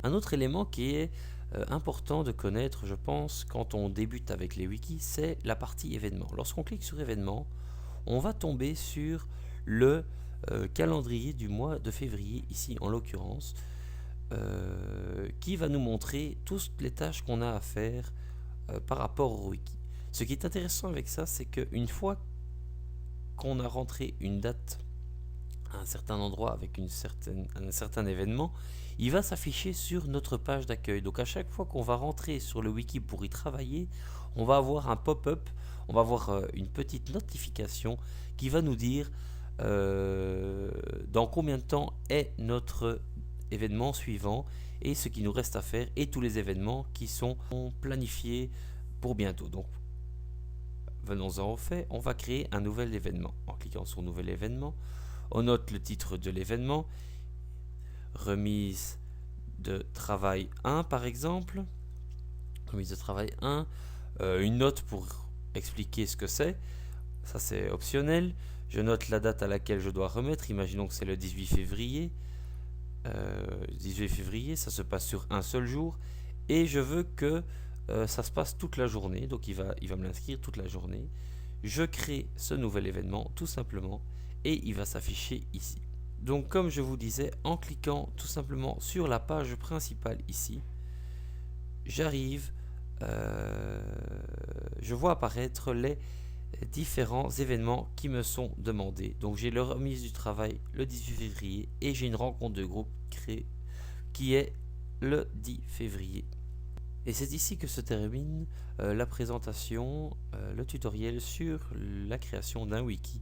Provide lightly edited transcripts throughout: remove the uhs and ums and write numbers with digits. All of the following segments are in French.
Un autre élément qui est important de connaître, je pense, quand on débute avec les wikis, c'est la partie événements. Lorsqu'on clique sur événements, on va tomber sur le calendrier du mois de février, ici en l'occurrence, qui va nous montrer toutes les tâches qu'on a à faire par rapport au wiki. Ce qui est intéressant avec ça, c'est qu'une fois qu'on a rentré une date à un certain endroit avec un certain événement, il va s'afficher sur notre page d'accueil. Donc à chaque fois qu'on va rentrer sur le wiki pour y travailler, on va avoir un pop-up, on va avoir une petite notification qui va nous dire dans combien de temps est notre événement suivant et ce qu'il nous reste à faire et tous les événements qui sont planifiés pour bientôt. Donc venons-en au fait, on va créer un nouvel événement. En cliquant sur nouvel événement, on note le titre de l'événement, remise de travail 1 par exemple, remise de travail 1, une note pour expliquer ce que c'est, ça c'est optionnel. Je note la date à laquelle je dois remettre, imaginons que c'est le 18 février. 18 février, ça se passe sur un seul jour, et je veux que ça se passe toute la journée, donc il va me l'inscrire toute la journée. Je crée ce nouvel événement tout simplement, et il va s'afficher ici. Donc comme je vous disais, en cliquant tout simplement sur la page principale ici, j'arrive, je vois apparaître les différents événements qui me sont demandés. Donc j'ai la remise du travail le 18 février et j'ai une rencontre de groupe créée qui est le 10 février. Et c'est ici que se termine la présentation, le tutoriel sur la création d'un wiki.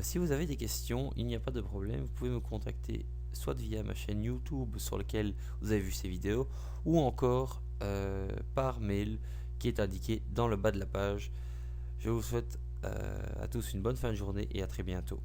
Si vous avez des questions, il n'y a pas de problème, vous pouvez me contacter soit via ma chaîne YouTube sur laquelle vous avez vu ces vidéos, ou encore par mail qui est indiqué dans le bas de la page. Je vous souhaite à tous une bonne fin de journée et à très bientôt.